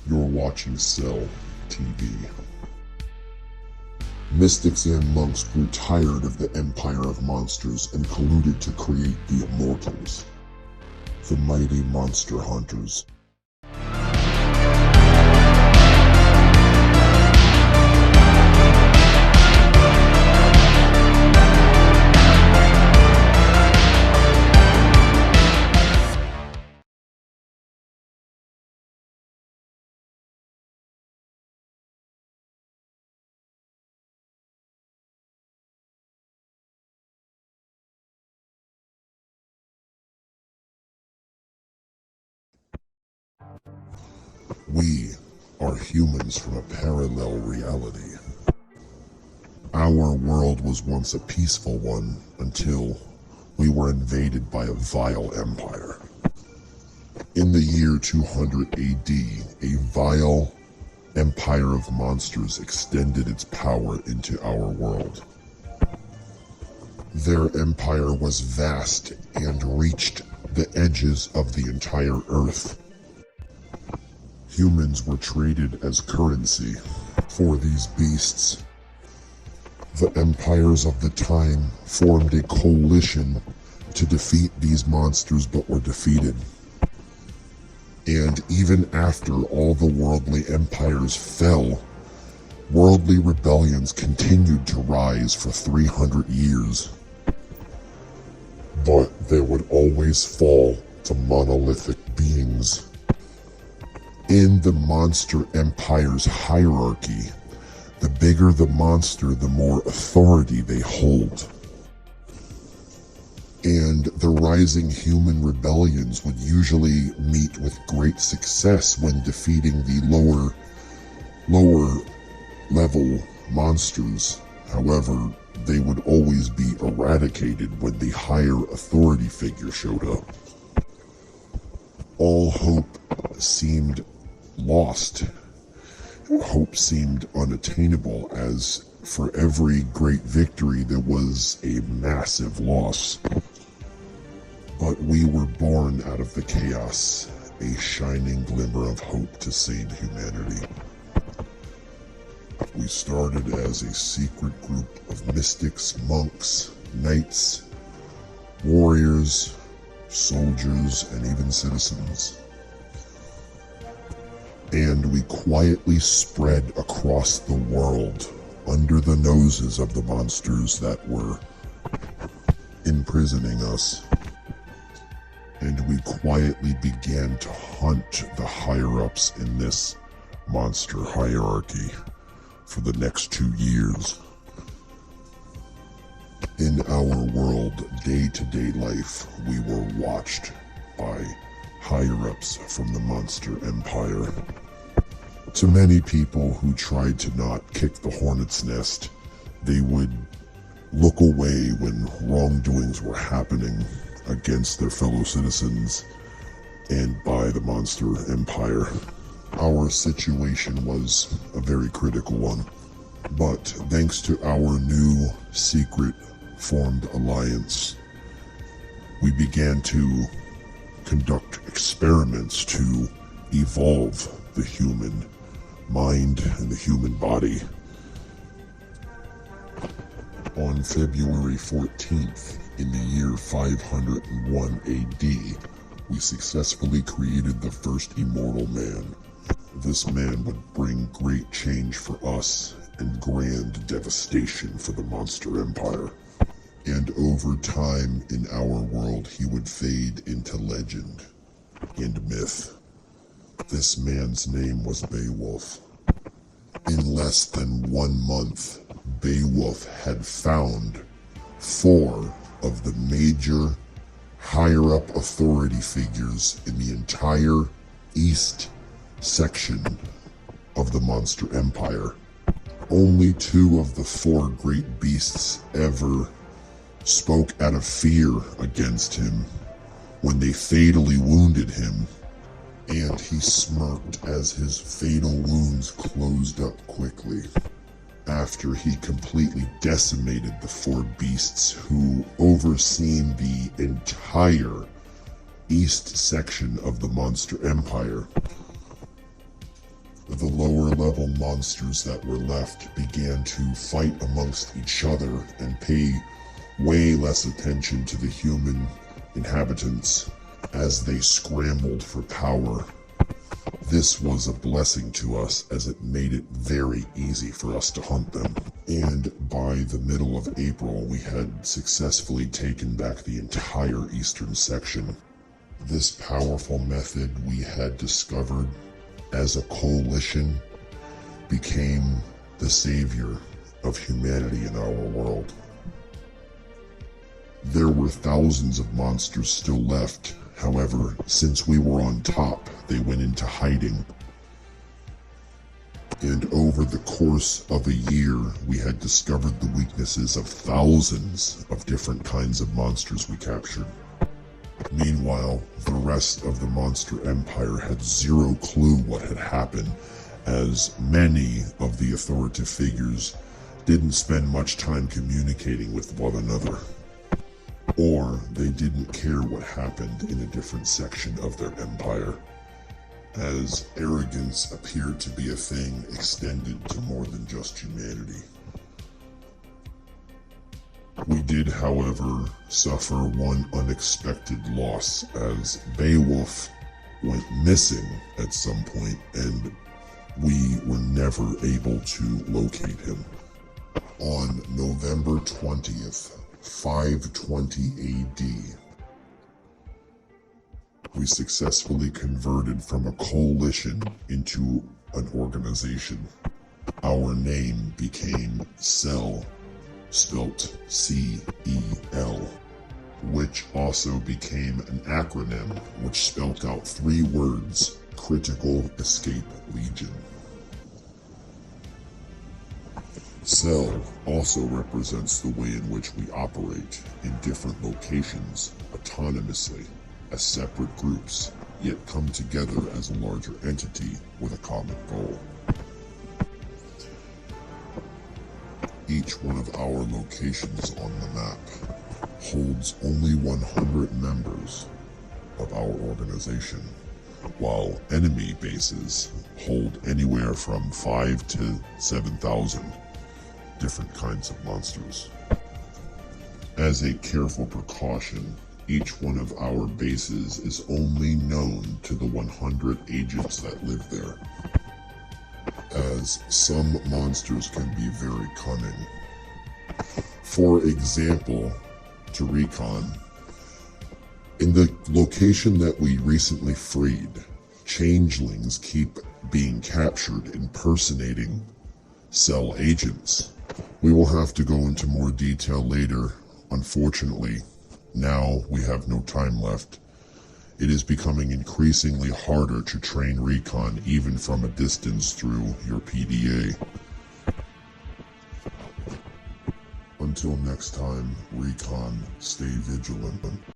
You're watching Cell TV. Mystics and monks grew tired of the empire of monsters and colluded to create the Immortals, the mighty monster hunters. We are humans from a parallel reality. Our world was once a peaceful one until we were invaded by a vile empire. In the year 200 AD, a vile empire of monsters extended its power into our world. Their empire was vast and reached the edges of the entire earth. Humans were traded as currency for these beasts. The empires of the time formed a coalition to defeat these monsters, but were defeated. And even after all the worldly empires fell, worldly rebellions continued to rise for 300 years. But they would always fall to monolithic beings. In the monster empire's hierarchy, the bigger the monster, the more authority they hold. And the rising human rebellions would usually meet with great success when defeating the lower level monsters. However, they would always be eradicated when the higher authority figure showed up. All hope seemed lost. Hope seemed unattainable, as for every great victory there was a massive loss. But we were born out of the chaos, a shining glimmer of hope to save humanity. We started as a secret group of mystics, monks, knights, warriors, soldiers, and even citizens. And we quietly spread across the world under the noses of the monsters that were imprisoning us. And we quietly began to hunt the higher-ups in this monster hierarchy for the next 2 years. In our world, day-to-day life, we were watched by higher-ups from the monster empire. To many people who tried to not kick the hornet's nest, they would look away when wrongdoings were happening against their fellow citizens and by the monster empire. Our situation was a very critical one, but thanks to our new secret formed alliance, we began to conduct experiments to evolve the human mind and the human body. On February 14th, in the year 501 AD, we successfully created the first immortal man. This man would bring great change for us and grand devastation for the monster empire. And over time in our world, he would fade into legend and myth. This man's name was Beowulf. In less than 1 month, Beowulf had found 4 of the major higher-up authority figures in the entire east section of the monster empire. Only 2 of the 4 great beasts ever spoke out of fear against him when they fatally wounded him, and he smirked as his fatal wounds closed up quickly after he completely decimated the 4 beasts who overseen the entire east section of the monster empire. level monsters that were left began to fight amongst each other and pay way less attention to the human inhabitants as they scrambled for power. This was a blessing to us as it made it very easy for us to hunt them. And by the middle of April, we had successfully taken back the entire eastern section. This powerful method we had discovered as a coalition became the savior of humanity in our world. There were thousands of monsters still left. However, since we were on top, they went into hiding. And over the course of a year, we had discovered the weaknesses of thousands of different kinds of monsters we captured. Meanwhile, the rest of the monster empire had zero clue what had happened, as many of the authoritative figures didn't spend much time communicating with one another. Or they didn't care what happened in a different section of their empire, as arrogance appeared to be a thing extended to more than just humanity. We did, however, suffer one unexpected loss, as Beowulf went missing at some point, and we were never able to locate him. On November 20th, 520 AD, we successfully converted from a coalition into an organization. Our name became Cell, spelt C-E-L, which also became an acronym which spelt out 3 words: Critical Escape Legion. Cell also represents the way in which we operate in different locations autonomously as separate groups, yet come together as a larger entity with a common goal. Each one of our locations on the map holds only 100 members of our organization, while enemy bases hold anywhere from 5 to 7,000 different kinds of monsters. As a careful precaution, each one of our bases is only known to the 100 agents that live there, as some monsters can be very cunning. For example, to recon, in the location that we recently freed, changelings keep being captured impersonating Cell agents. We will have to go into more detail later. Unfortunately, now we have no time left. It is becoming increasingly harder to train recon even from a distance through your PDA. Until next time, recon, stay vigilant.